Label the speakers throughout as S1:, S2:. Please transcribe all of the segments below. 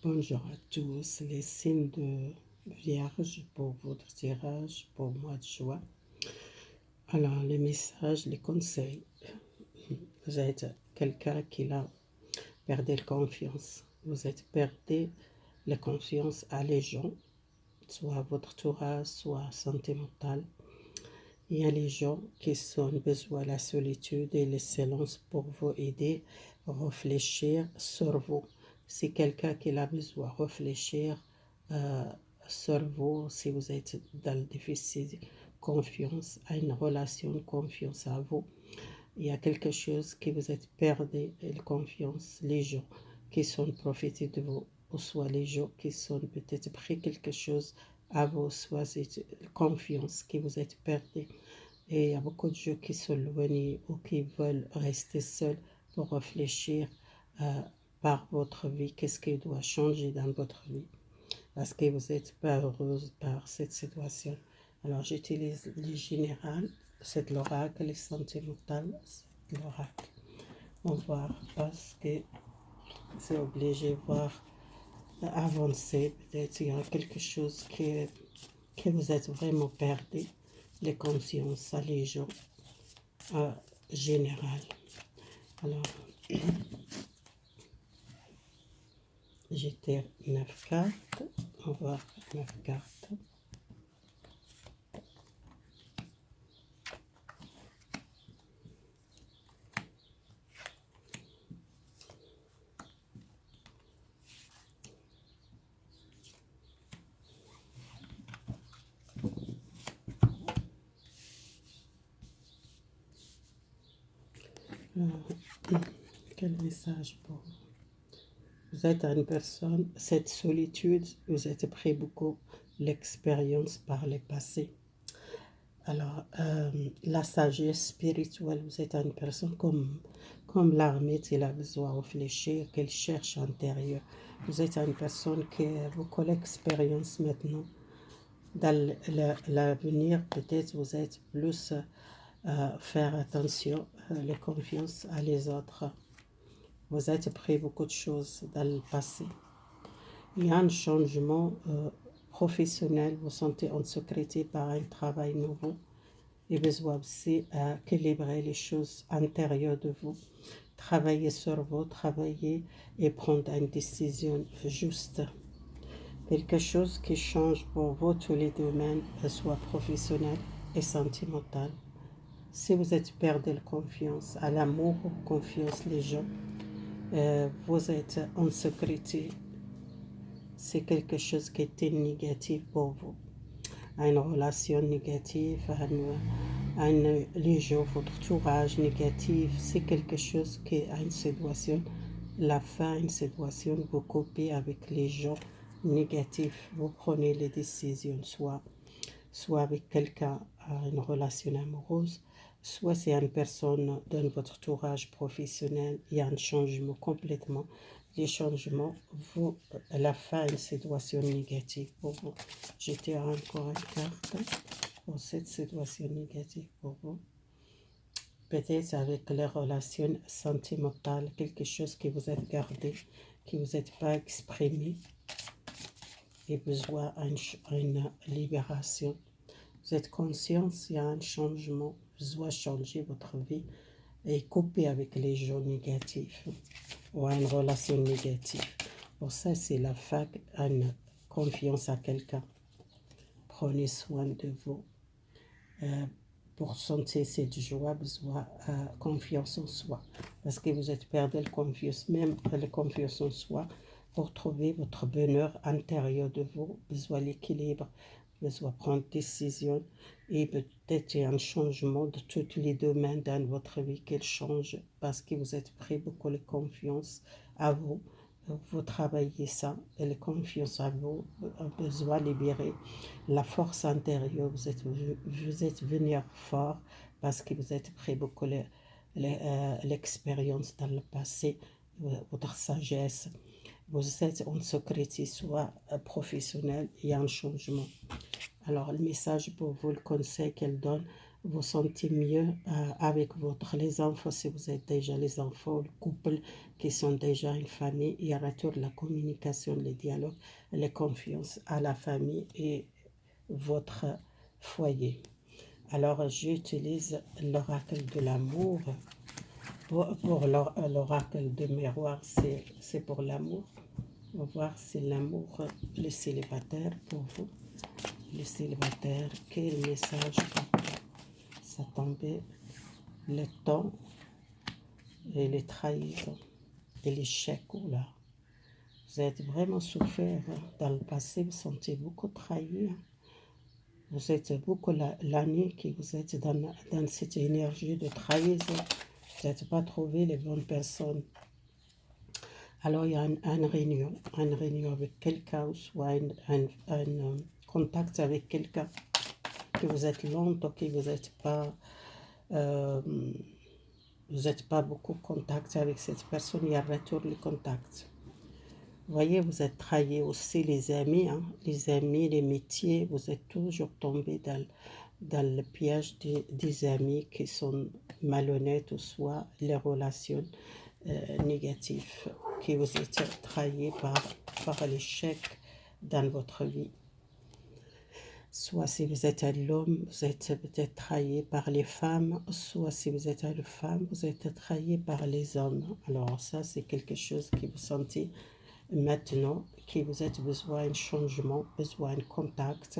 S1: Bonjour à tous, les signes de Vierge pour votre tirage pour le mois de juin. Alors, les messages, les conseils. Vous êtes quelqu'un qui a perdu la confiance. Vous êtes perdu la confiance à les gens, soit à votre entourage, soit santé mentale. Il y a les gens qui ont besoin de la solitude et le silence pour vous aider à réfléchir sur vous. C'est quelqu'un qui a besoin de réfléchir sur vous si vous êtes dans le déficit confiance, à une relation de confiance à vous. Il y a quelque chose qui vous êtes perdu, la confiance, les gens qui sont profités de vous, ou soit les gens qui sont peut-être pris quelque chose à vous, soit c'est la confiance qui vous êtes perdu. Et il y a beaucoup de gens qui sont éloignés ou qui veulent rester seuls pour réfléchir par votre vie, qu'est-ce qui doit changer dans votre vie, parce que vous n'êtes pas heureuse par cette situation. Alors j'utilise les générales, c'est l'oracle, les sentimentales, c'est l'oracle. On va voir parce que c'est obligé de voir avancer. Peut-être il y a quelque chose que vous êtes vraiment perdu, les consciences, les gens général. Alors, j'ai 9 cartes. On va voir 9 cartes. Quel message pour vous? Vous êtes une personne, cette solitude, vous êtes pris beaucoup l'expérience par le passé. Alors, la sagesse spirituelle, vous êtes une personne comme l'armée, il a besoin de réfléchir, qu'elle cherche intérieur. Vous êtes une personne qui a beaucoup d'expérience maintenant. Dans l'avenir, peut-être vous êtes plus faire attention, la confiance à les autres. Vous êtes pris beaucoup de choses dans le passé. Il y a un changement professionnel, vous sentez en sécurité par un travail nouveau. Et besoin aussi d'équilibrer les choses intérieures de vous. Travailler sur vous, travailler et prendre une décision juste. Quelque chose qui change pour vous tous les domaines, soit professionnel et sentimental. Si vous êtes perdu la confiance à l'amour, confiance les gens, vous êtes en sécurité. C'est quelque chose qui était négatif pour vous. Une relation négative, les gens, votre entourage négatif, c'est quelque chose qui a une situation. La fin, une situation, vous coupez avec les gens négatifs, vous prenez les décisions, soit avec quelqu'un à une relation amoureuse, soit c'est une personne dans votre entourage professionnel, il y a un changement complètement. Les changements, vous, la fin, une situation négative pour vous. J'étais encore une carte pour cette situation négative pour vous. Peut-être avec les relations sentimentales, quelque chose que vous êtes gardé, que vous n'êtes pas exprimé, et besoin d'une libération. Vous êtes conscient qu'il y a un changement, vous devez changer votre vie et couper avec les gens négatifs ou une relation négative. Pour ça, c'est la fac, une confiance à quelqu'un. Prenez soin de vous. Pour sentir cette joie, besoin confiance en soi. Parce que vous êtes perdu la confiance, même la confiance en soi, pour trouver votre bonheur intérieur de vous, besoin l'équilibre, besoin prendre des décisions et peut-être un changement de tous les domaines dans votre vie qu'il change parce que vous êtes pris beaucoup de confiance à vous. Vous travaillez ça, et la confiance à vous, besoin de libérer la force intérieure. Vous êtes venu fort parce que vous êtes pris beaucoup l'expérience dans le passé, votre sagesse. Vous êtes en sécurité, soit professionnel, il y a un changement. Alors, le message pour vous, le conseil qu'elle donne, vous sentez mieux avec les enfants, si vous êtes déjà les enfants, le couple qui sont déjà une famille. Il y aura toujours la communication, le dialogue, la confiance à la famille et votre foyer. Alors, j'utilise l'oracle de l'amour. Pour l'oracle de miroir, c'est pour l'amour. On va voir si l'amour, le célibataire pour vous. Le célibataire, quel message pour vous? Ça tombait le temps et les trahisons et l'échec. Là. Vous êtes vraiment souffert dans le passé, vous sentez beaucoup trahi. Vous êtes beaucoup l'année que vous êtes dans cette énergie de trahison. Vous n'avez pas trouvé les bonnes personnes. Alors, il y a une réunion avec quelqu'un, ou soit un contact avec quelqu'un que vous êtes longtemps, que vous n'êtes pas beaucoup en contact avec cette personne, il y a retour le contact. Vous voyez, vous êtes trahi aussi les amis, les amis, les métiers, vous êtes toujours tombé dans le piège des amis qui sont malhonnêtes ou soit les relations négatives, que vous êtes trahi par l'échec dans votre vie. Soit si vous êtes un homme, vous êtes peut-être trahi par les femmes, soit si vous êtes une femme, vous êtes trahi par les hommes. Alors ça, c'est quelque chose que vous sentez maintenant, que vous avez besoin d'un changement, besoin d'un contact.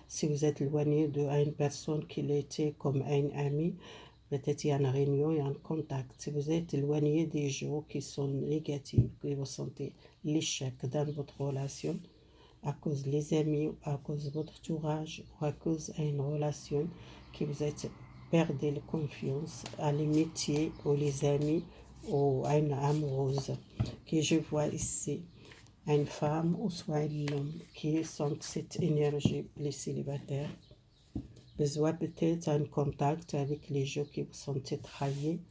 S1: Si vous êtes éloigné d'une personne qui l'était comme un ami, peut-être il y a une réunion, il y a un contact. Si vous êtes éloigné des gens qui sont négatifs, que vous sentez l'échec dans votre relation, à cause des amis, à cause de votre entourage, ou à cause d'une relation que vous êtes perdez la confiance à l'amitié ou les amis ou à une amoureuse que je vois ici, une femme ou soit un homme qui sont cette énergie, les célibataires, besoin peut-être un contact avec les gens qui vous sont trahis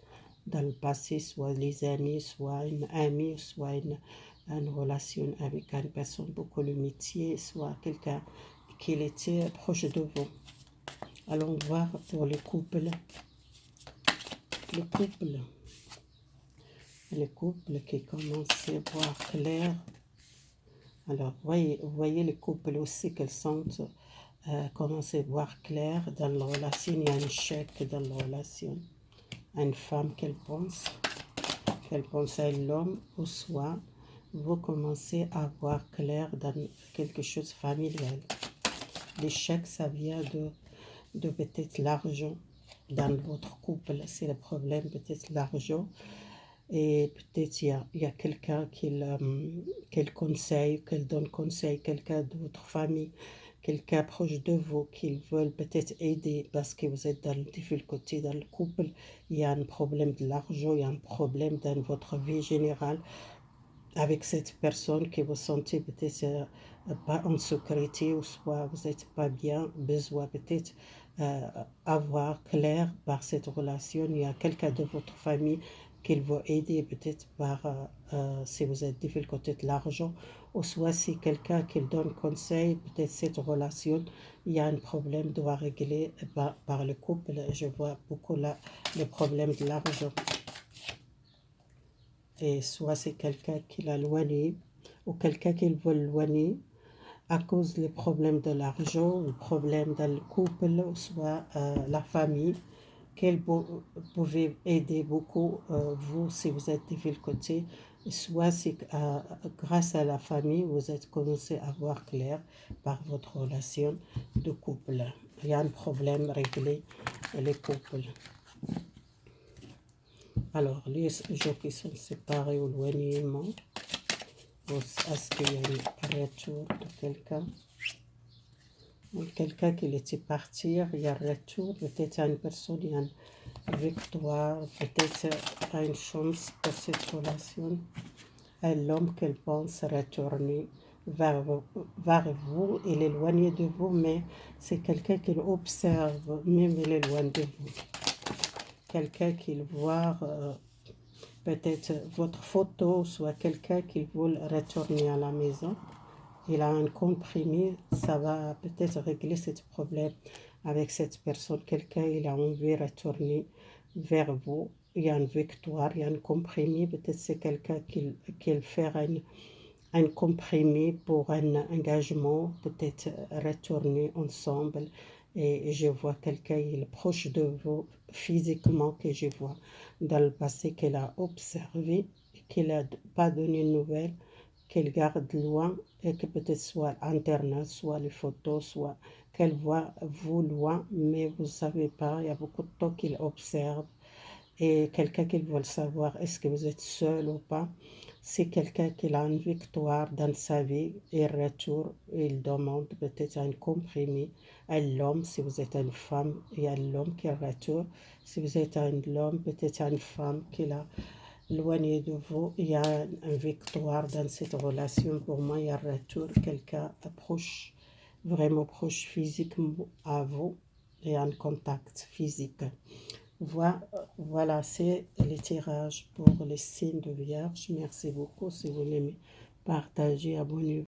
S1: dans le passé, soit les amis, soit une amie, soit une relation avec une personne beaucoup le métier, soit quelqu'un qui était proche de vous. Allons voir pour le couple. Le couple qui commence à voir clair. Alors, voyez les couples aussi qu'elles sentent commencer à voir clair dans la relation. Il y a un échec dans la relation. Une femme qu'elle pense à l'homme ou soit vous commencez à voir clair dans quelque chose de familial. L'échec, ça vient de peut-être l'argent dans votre couple. C'est le problème, peut-être l'argent. Et peut-être il y a quelqu'un qu'elle conseille, qu'elle donne conseil, quelqu'un de votre famille, quelqu'un proche de vous qui veulent peut-être aider parce que vous êtes dans le difficulté dans le couple. Il y a un problème de l'argent, il y a un problème dans votre vie générale avec cette personne que vous sentez peut-être pas en sécurité ou soit vous n'êtes pas bien, besoin peut-être avoir clair par cette relation. Il y a quelqu'un de votre famille qui va aider peut-être par si vous êtes difficulté de l'argent ou soit si quelqu'un qui donne conseil, peut-être cette relation, il y a un problème doit régler par le couple. Je vois beaucoup là le problème de l'argent. Et soit c'est quelqu'un qui l'a éloigné ou quelqu'un qui veut l'éloigner à cause des problèmes de l'argent, le problème dans le couple, soit la famille, qu'elle pouvait aider beaucoup vous si vous êtes difficulté, soit c'est grâce à la famille vous êtes commencé à voir clair par votre relation de couple. Il y a un problème réglé les couples. Alors, les gens qui sont séparés ou éloignement, est-ce qu'il y a un retour de quelqu'un? Quelqu'un qui laissait partir, il y a un retour, peut-être à une personne, il y a une victoire, peut-être à une chance pour cette relation. À l'homme qu'elle pense retourner vers vous, il est éloigné de vous, mais c'est quelqu'un qui l'observe, même il est loin de vous. Quelqu'un qui voit peut-être votre photo, soit quelqu'un qui veut retourner à la maison. Il a un comprimé, ça va peut-être régler ce problème avec cette personne. Quelqu'un, il a envie de retourner vers vous. Il y a une victoire, il y a un compromis. Peut-être c'est quelqu'un qui fait un compromis pour un engagement, peut-être retourner ensemble. Et je vois quelqu'un, il est proche de vous physiquement, que je vois dans le passé, qu'il a observé, qu'il n'a pas donné de nouvelles, qu'il garde loin, et que peut-être soit Internet, soit les photos, soit qu'elle voit vous loin, mais vous ne savez pas, il y a beaucoup de temps qu'il observe. Et quelqu'un qui veut savoir est-ce que vous êtes seul ou pas. C'est quelqu'un qui a une victoire dans sa vie et retour, il demande peut-être un compromis à l'homme. Si vous êtes une femme, il y a l'homme qui retourne. Si vous êtes un homme, peut-être une femme qui est éloignée de vous. Il y a une victoire dans cette relation. Pour moi, il y a un retour, quelqu'un proche, vraiment proche physiquement à vous, et un contact physique. Voilà, c'est le tirage pour les signes de Vierge. Merci beaucoup. Si vous l'aimez, partagez, abonnez-vous.